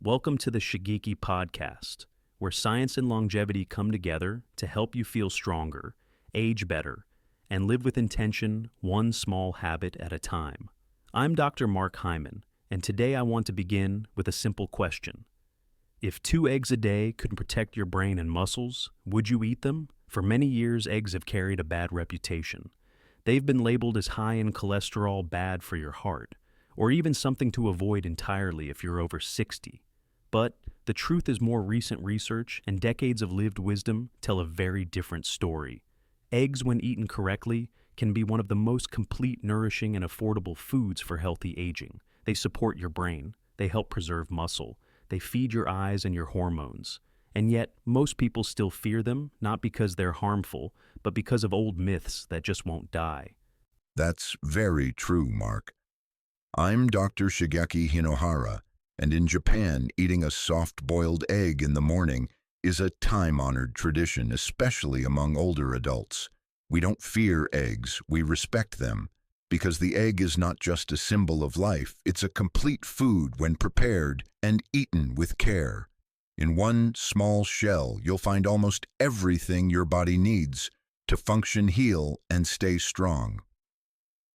Welcome to the Shigeaki Podcast, where science and longevity come together to help you feel stronger, age better, and live with intention, one small habit at a time. I'm Dr. Mark Hyman, and today I want to begin with a simple question. If 2 eggs a day could protect your brain and muscles, would you eat them? For many years, eggs have carried a bad reputation. They've been labeled as high in cholesterol, bad for your heart, or even something to avoid entirely if you're over 60. But the truth is more recent research and decades of lived wisdom tell a very different story. Eggs, when eaten correctly, can be one of the most complete, nourishing, and affordable foods for healthy aging. They support your brain, they help preserve muscle, they feed your eyes and your hormones. And yet, most people still fear them, not because they're harmful, but because of old myths that just won't die. That's very true, Mark. I'm Dr. Shigeaki Hinohara, and in Japan, eating a soft-boiled egg in the morning is a time-honored tradition, especially among older adults. We don't fear eggs, we respect them, because the egg is not just a symbol of life, it's a complete food when prepared and eaten with care. In one small shell, you'll find almost everything your body needs to function, heal, and stay strong.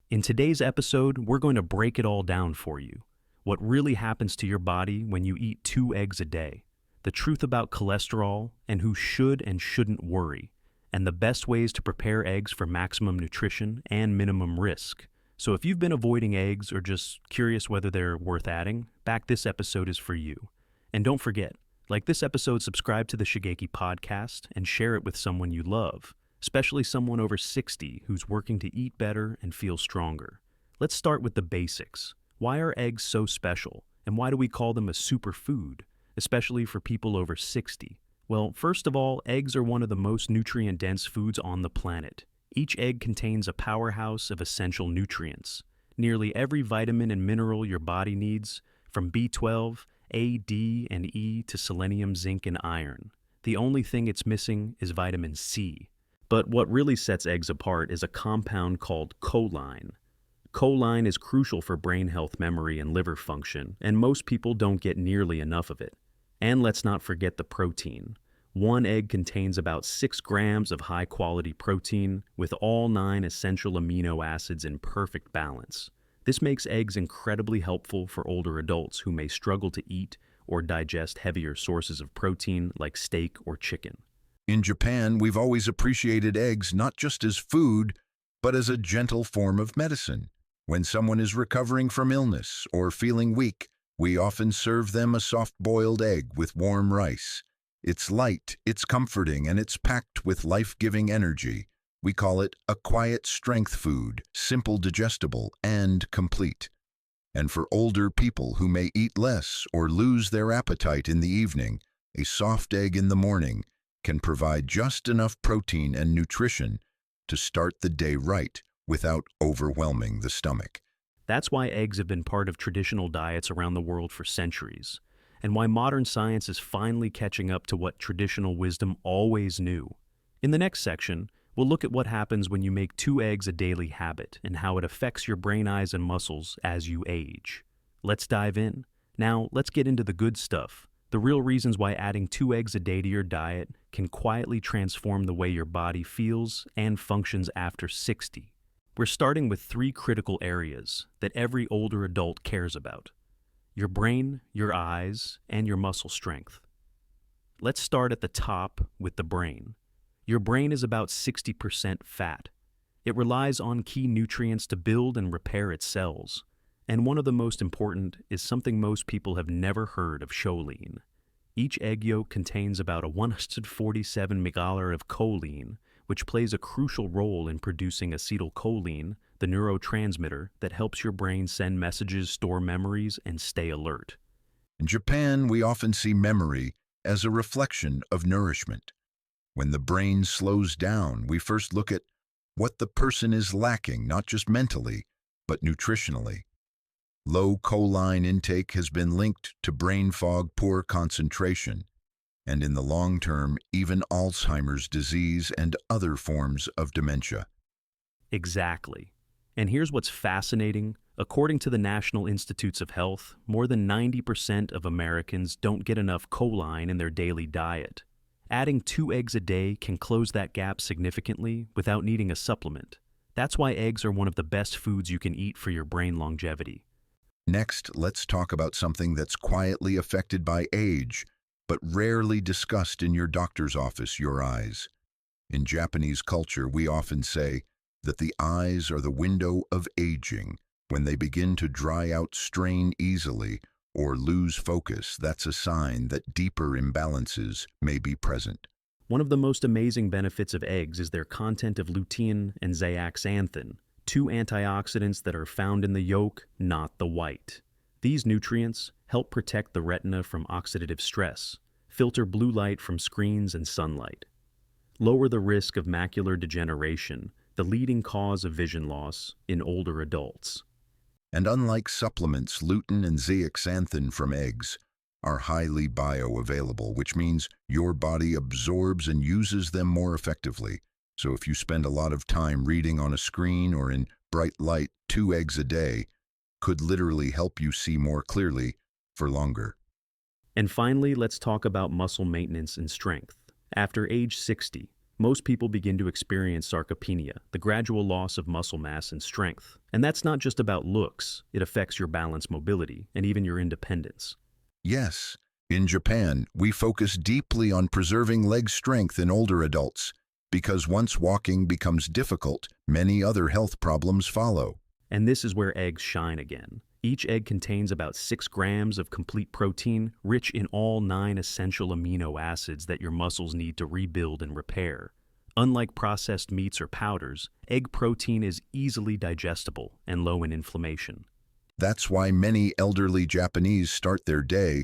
In today's episode, we're going to break it all down for you. What really happens to your body when you eat 2 eggs a day, the truth about cholesterol and who should and shouldn't worry, and the best ways to prepare eggs for maximum nutrition and minimum risk. So if you've been avoiding eggs or just curious whether they're worth adding, this episode is for you. And don't forget, like this episode, subscribe to the Shigeaki Podcast and share it with someone you love, especially someone over 60 who's working to eat better and feel stronger. Let's start with the basics. Why are eggs so special, and why do we call them a superfood, especially for people over 60? Well, first of all, eggs are one of the most nutrient-dense foods on the planet. Each egg contains a powerhouse of essential nutrients. Nearly every vitamin and mineral your body needs, from B12, A, D, and E to selenium, zinc, and iron. The only thing it's missing is vitamin C. But what really sets eggs apart is a compound called choline. Choline is crucial for brain health, memory, and liver function, and most people don't get nearly enough of it. And let's not forget the protein. 1 egg contains about 6 grams of high-quality protein, with all 9 essential amino acids in perfect balance. This makes eggs incredibly helpful for older adults who may struggle to eat or digest heavier sources of protein like steak or chicken. In Japan, we've always appreciated eggs not just as food, but as a gentle form of medicine. When someone is recovering from illness or feeling weak, we often serve them a soft-boiled egg with warm rice. It's light, it's comforting, and it's packed with life-giving energy. We call it a quiet strength food, simple, digestible, and complete. And for older people who may eat less or lose their appetite in the evening, a soft egg in the morning can provide just enough protein and nutrition to start the day right without overwhelming the stomach. That's why eggs have been part of traditional diets around the world for centuries, and why modern science is finally catching up to what traditional wisdom always knew. In the next section, we'll look at what happens when you make 2 eggs a daily habit and how it affects your brain, eyes, and muscles as you age. Let's dive in. Now, let's get into the good stuff. The real reasons why adding 2 eggs a day to your diet can quietly transform the way your body feels and functions after 60. We're starting with 3 critical areas that every older adult cares about: your brain, your eyes, and your muscle strength. Let's start at the top with the brain. Your brain is about 60% fat. It relies on key nutrients to build and repair its cells. And one of the most important is something most people have never heard of: choline. Each egg yolk contains about a 147 megalar of choline, which plays a crucial role in producing acetylcholine, the neurotransmitter that helps your brain send messages, store memories, and stay alert. In Japan, we often see memory as a reflection of nourishment. When the brain slows down, we first look at what the person is lacking, not just mentally, but nutritionally. Low choline intake has been linked to brain fog, poor concentration, and in the long term, even Alzheimer's disease and other forms of dementia. Exactly. And here's what's fascinating. According to the National Institutes of Health, more than 90% of Americans don't get enough choline in their daily diet. Adding 2 eggs a day can close that gap significantly without needing a supplement. That's why eggs are one of the best foods you can eat for your brain longevity. Next, let's talk about something that's quietly affected by age, but rarely discussed in your doctor's office: your eyes. In Japanese culture, we often say that the eyes are the window of aging. When they begin to dry out, strain easily, or lose focus, that's a sign that deeper imbalances may be present. One of the most amazing benefits of eggs is their content of lutein and zeaxanthin, 2 antioxidants that are found in the yolk, not the white. These nutrients help protect the retina from oxidative stress, filter blue light from screens and sunlight, lower the risk of macular degeneration, the leading cause of vision loss in older adults. And unlike supplements, lutein and zeaxanthin from eggs are highly bioavailable, which means your body absorbs and uses them more effectively. So if you spend a lot of time reading on a screen or in bright light, 2 eggs a day could literally help you see more clearly for longer. And finally, let's talk about muscle maintenance and strength. After age 60, most people begin to experience sarcopenia, the gradual loss of muscle mass and strength. And that's not just about looks. It affects your balance, mobility, and even your independence. Yes, in Japan, we focus deeply on preserving leg strength in older adults, because once walking becomes difficult, many other health problems follow. And this is where eggs shine again. Each egg contains about 6 grams of complete protein, rich in all 9 essential amino acids that your muscles need to rebuild and repair. Unlike processed meats or powders, egg protein is easily digestible and low in inflammation. That's why many elderly Japanese start their day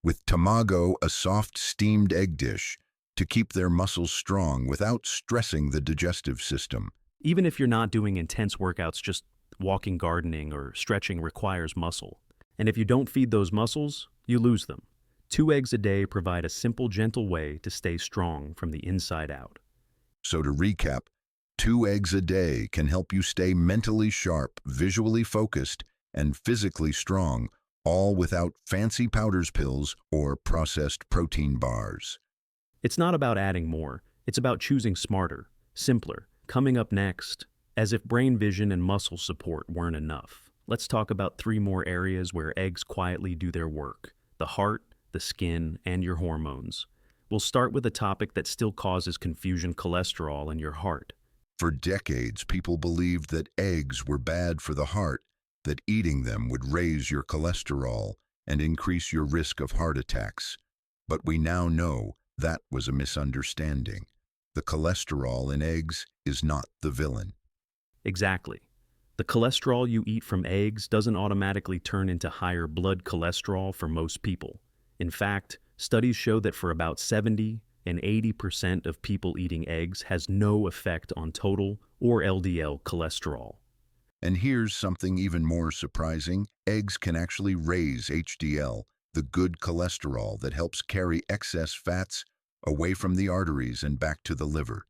with tamago, a soft steamed egg dish, to keep their muscles strong without stressing the digestive system. Even if you're not doing intense workouts, just walking, gardening, or stretching requires muscle. And if you don't feed those muscles, you lose them. 2 eggs a day provide a simple, gentle way to stay strong from the inside out. So to recap, 2 eggs a day can help you stay mentally sharp, visually focused, and physically strong, all without fancy powders, pills, or processed protein bars. It's not about adding more. It's about choosing smarter, simpler. Coming up next, as if brain vision and muscle support weren't enough, let's talk about 3 more areas where eggs quietly do their work: the heart, the skin, and your hormones. We'll start with a topic that still causes confusion: cholesterol in your heart. For decades, people believed that eggs were bad for the heart, that eating them would raise your cholesterol and increase your risk of heart attacks. But we now know that was a misunderstanding. The cholesterol in eggs is not the villain. Exactly. The cholesterol you eat from eggs doesn't automatically turn into higher blood cholesterol for most people. In fact, studies show that for about 70 and 80% of people, eating eggs has no effect on total or LDL cholesterol. And here's something even more surprising. Eggs can actually raise HDL, the good cholesterol that helps carry excess fats away from the arteries and back to the liver.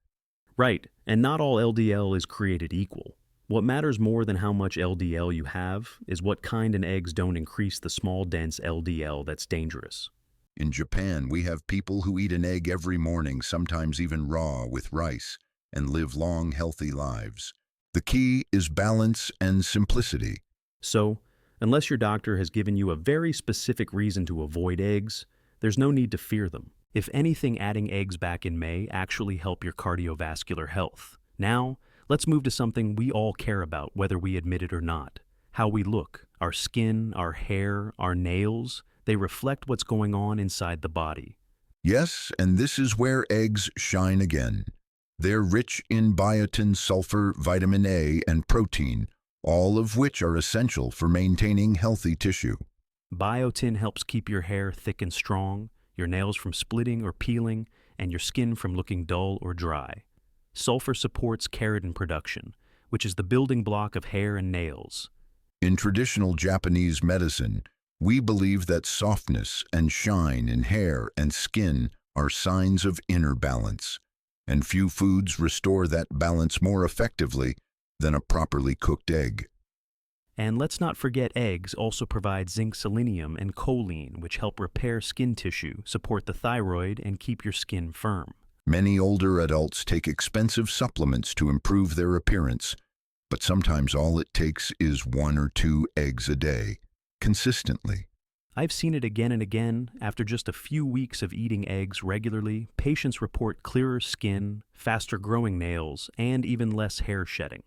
Right, and not all LDL is created equal. What matters more than how much LDL you have is what kind, and eggs don't increase the small, dense LDL that's dangerous. In Japan, we have people who eat an egg every morning, sometimes even raw with rice, and live long, healthy lives. The key is balance and simplicity. So, unless your doctor has given you a very specific reason to avoid eggs, there's no need to fear them. If anything, adding eggs back in may actually help your cardiovascular health. Now, let's move to something we all care about, whether we admit it or not: how we look. Our skin, our hair, our nails, they reflect what's going on inside the body. Yes, and this is where eggs shine again. They're rich in biotin, sulfur, vitamin A, and protein, all of which are essential for maintaining healthy tissue. Biotin helps keep your hair thick and strong, your nails from splitting or peeling, and your skin from looking dull or dry. Sulfur supports keratin production, which is the building block of hair and nails. In traditional Japanese medicine, we believe that softness and shine in hair and skin are signs of inner balance, and few foods restore that balance more effectively than a properly cooked egg. And let's not forget eggs also provide zinc, selenium, and choline, which help repair skin tissue, support the thyroid, and keep your skin firm. Many older adults take expensive supplements to improve their appearance, but sometimes all it takes is 1 or 2 eggs a day, consistently. I've seen it again and again. After just a few weeks of eating eggs regularly, patients report clearer skin, faster growing nails, and even less hair shedding.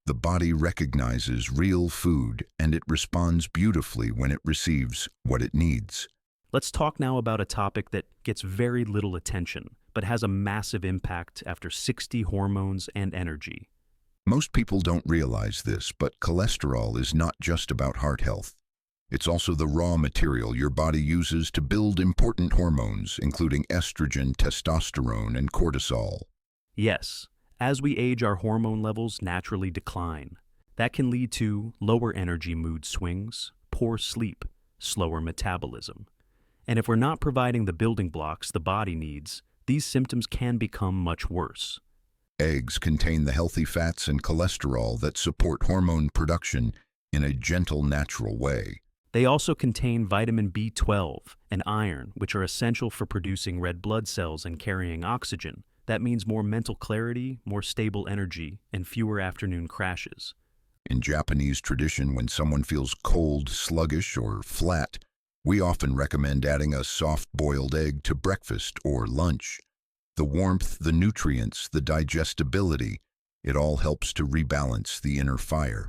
The body recognizes real food, and it responds beautifully when it receives what it needs. Let's talk now about a topic that gets very little attention, but has a massive impact after 60 hormones and energy. Most people don't realize this, but cholesterol is not just about heart health. It's also the raw material your body uses to build important hormones, including estrogen, testosterone, and cortisol. Yes, as we age, our hormone levels naturally decline. That can lead to lower energy mood swings, poor sleep, slower metabolism. And if we're not providing the building blocks the body needs, these symptoms can become much worse. Eggs contain the healthy fats and cholesterol that support hormone production in a gentle, natural way. They also contain vitamin B12 and iron, which are essential for producing red blood cells and carrying oxygen. That means more mental clarity, more stable energy, and fewer afternoon crashes. In Japanese tradition, when someone feels cold, sluggish, or flat, we often recommend adding a soft-boiled egg to breakfast or lunch. The warmth, the nutrients, the digestibility, it all helps to rebalance the inner fire.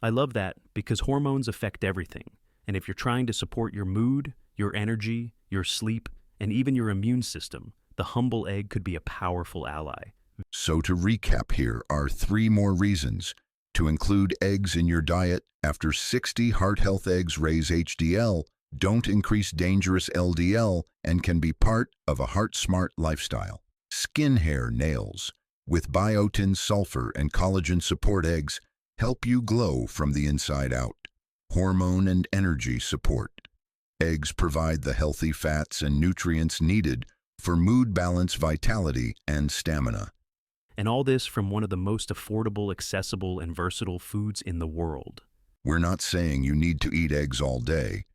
I love that because hormones affect everything. And if you're trying to support your mood, your energy, your sleep, and even your immune system, the humble egg could be a powerful ally. So to recap, here are 3 more reasons to include eggs in your diet. After 60 heart health eggs raise HDL, don't increase dangerous LDL, and can be part of a heart-smart lifestyle. Skin, hair, nails. With biotin, sulfur, and collagen support, eggs help you glow from the inside out. Hormone and energy support. Eggs provide the healthy fats and nutrients needed for mood balance, vitality, and stamina. And all this from one of the most affordable, accessible, and versatile foods in the world. We're not saying you need to eat eggs all day,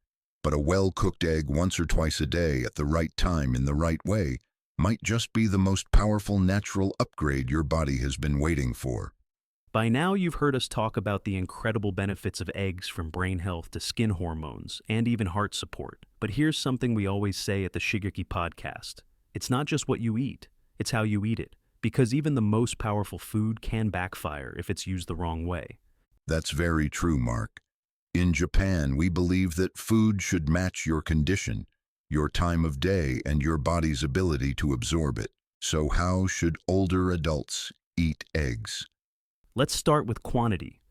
but a well-cooked egg once or twice a day at the right time in the right way might just be the most powerful natural upgrade your body has been waiting for. By now, you've heard us talk about the incredible benefits of eggs, from brain health to skin hormones and even heart support. But here's something we always say at the Shigeaki Podcast. It's not just what you eat, it's how you eat it. Because even the most powerful food can backfire if it's used the wrong way. That's very true, Mark. In Japan, we believe that food should match your condition, your time of day, and your body's ability to absorb it. So how should older adults eat eggs? Let's start with quantity.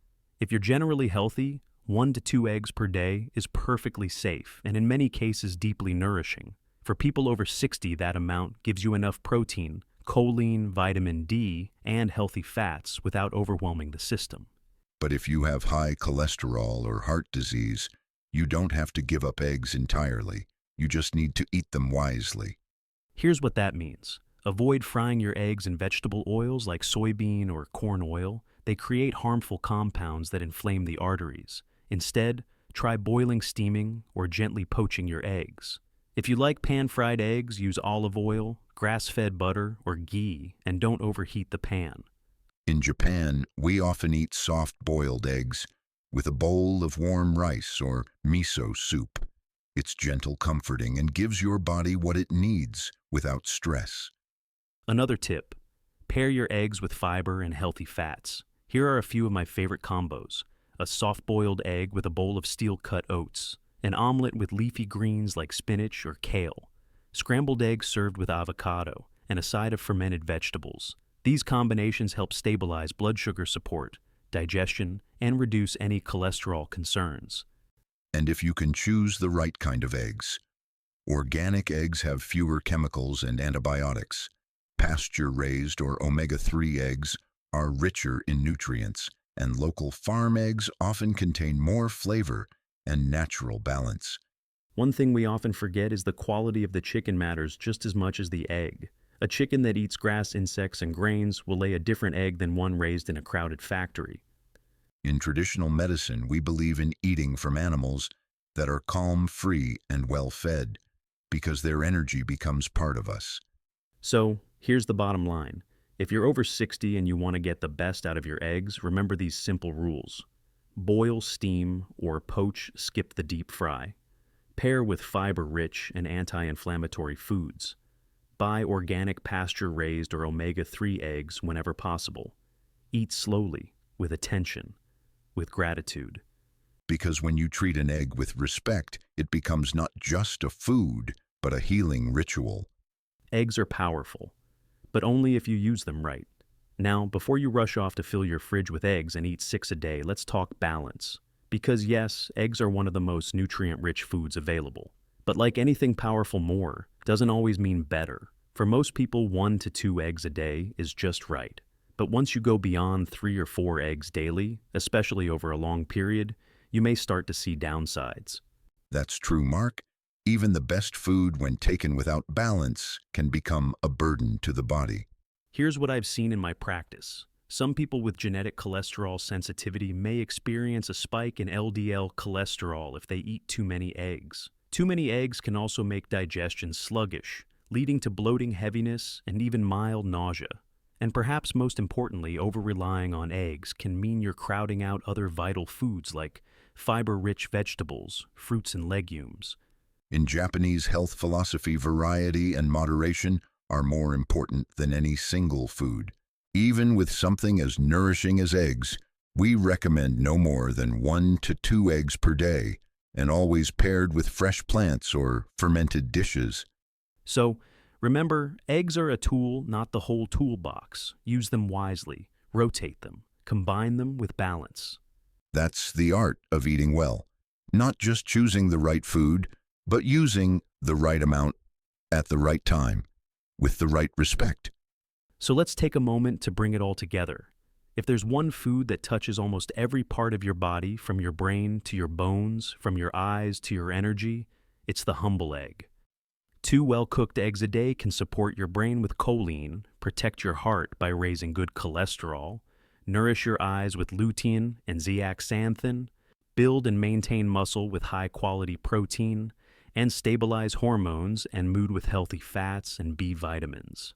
If you're generally healthy, 1 to 2 eggs per day is perfectly safe and in many cases deeply nourishing. For people over 60, that amount gives you enough protein, choline, vitamin D, and healthy fats without overwhelming the system. But if you have high cholesterol or heart disease, you don't have to give up eggs entirely. You just need to eat them wisely. Here's what that means. Avoid frying your eggs in vegetable oils like soybean or corn oil. They create harmful compounds that inflame the arteries. Instead, try boiling, steaming, or gently poaching your eggs. If you like pan-fried eggs, use olive oil, grass-fed butter, or ghee, and don't overheat the pan. In Japan, we often eat soft-boiled eggs with a bowl of warm rice or miso soup. It's gentle, comforting, and gives your body what it needs without stress. Another tip: pair your eggs with fiber and healthy fats. Here are a few of my favorite combos: a soft-boiled egg with a bowl of steel-cut oats, an omelet with leafy greens like spinach or kale, scrambled eggs served with avocado, and a side of fermented vegetables. These combinations help stabilize blood sugar support, digestion, and reduce any cholesterol concerns. And if you can choose the right kind of eggs, organic eggs have fewer chemicals and antibiotics. Pasture-raised or omega-3 eggs are richer in nutrients, and local farm eggs often contain more flavor and natural balance. One thing we often forget is the quality of the chicken matters just as much as the egg. A chicken that eats grass, insects, and grains will lay a different egg than one raised in a crowded factory. In traditional medicine, we believe in eating from animals that are calm, free, and well-fed, because their energy becomes part of us. So, here's the bottom line. If you're over 60 and you want to get the best out of your eggs, remember these simple rules. Boil, steam, or poach, skip the deep fry. Pair with fiber-rich and anti-inflammatory foods. Buy organic pasture-raised or omega-3 eggs whenever possible. Eat slowly, with attention, with gratitude. Because when you treat an egg with respect, it becomes not just a food, but a healing ritual. Eggs are powerful, but only if you use them right. Now, before you rush off to fill your fridge with eggs and eat 6 a day, let's talk balance. Because yes, eggs are one of the most nutrient-rich foods available. But like anything powerful, more doesn't always mean better. For most people, 1 to 2 eggs a day is just right. But once you go beyond 3 or 4 eggs daily, especially over a long period, you may start to see downsides. That's true, Mark. Even the best food, when taken without balance, can become a burden to the body. Here's what I've seen in my practice. Some people with genetic cholesterol sensitivity may experience a spike in LDL cholesterol if they eat too many eggs. Too many eggs can also make digestion sluggish, leading to bloating, heaviness, and even mild nausea. And perhaps most importantly, over-relying on eggs can mean you're crowding out other vital foods like fiber-rich vegetables, fruits, and legumes. In Japanese health philosophy, variety and moderation are more important than any single food. Even with something as nourishing as eggs, we recommend no more than 1 to 2 eggs per day, and always paired with fresh plants or fermented dishes. So, remember, eggs are a tool, not the whole toolbox. Use them wisely, rotate them, combine them with balance. That's the art of eating well. Not just choosing the right food, but using the right amount at the right time, with the right respect. So let's take a moment to bring it all together. If there's one food that touches almost every part of your body, from your brain to your bones, from your eyes to your energy, it's the humble egg. 2 well-cooked eggs a day can support your brain with choline, protect your heart by raising good cholesterol, nourish your eyes with lutein and zeaxanthin, build and maintain muscle with high-quality protein, and stabilize hormones and mood with healthy fats and B vitamins.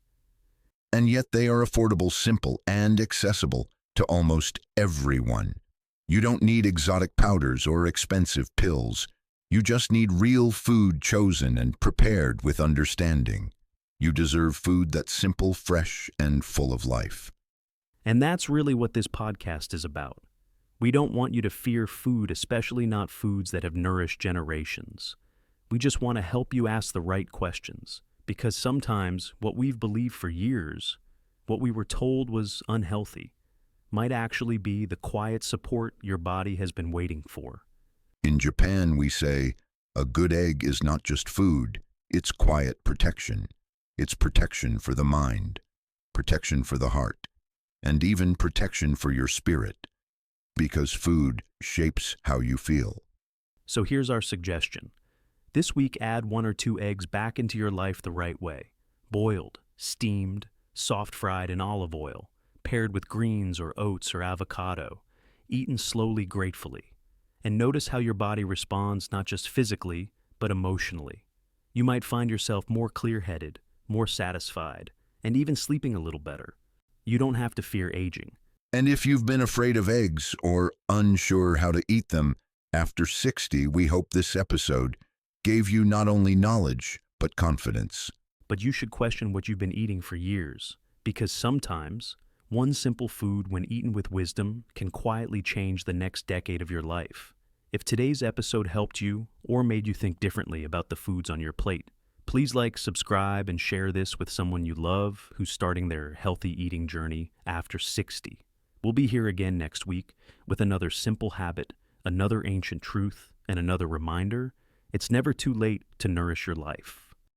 And yet they are affordable, simple, and accessible to almost everyone. You don't need exotic powders or expensive pills. You just need real food chosen and prepared with understanding. You deserve food that's simple, fresh, and full of life. And that's really what this podcast is about. We don't want you to fear food, especially not foods that have nourished generations. We just want to help you ask the right questions, because sometimes what we've believed for years, what we were told was unhealthy, might actually be the quiet support your body has been waiting for. In Japan, we say, a good egg is not just food, it's quiet protection. It's protection for the mind, protection for the heart, and even protection for your spirit, because food shapes how you feel. So here's our suggestion. This week, add 1 or 2 eggs back into your life the right way. Boiled, steamed, soft-fried in olive oil, paired with greens or oats or avocado, eaten slowly, gratefully. And notice how your body responds not just physically, but emotionally. You might find yourself more clear-headed, more satisfied, and even sleeping a little better. You don't have to fear aging. And if you've been afraid of eggs or unsure how to eat them, after 60, we hope this episode gave you not only knowledge, but confidence. But you should question what you've been eating for years, because sometimes one simple food, when eaten with wisdom, can quietly change the next decade of your life. If today's episode helped you or made you think differently about the foods on your plate, please like, subscribe, and share this with someone you love who's starting their healthy eating journey after 60. We'll be here again next week with another simple habit, another ancient truth, and another reminder: it's never too late to nourish your life.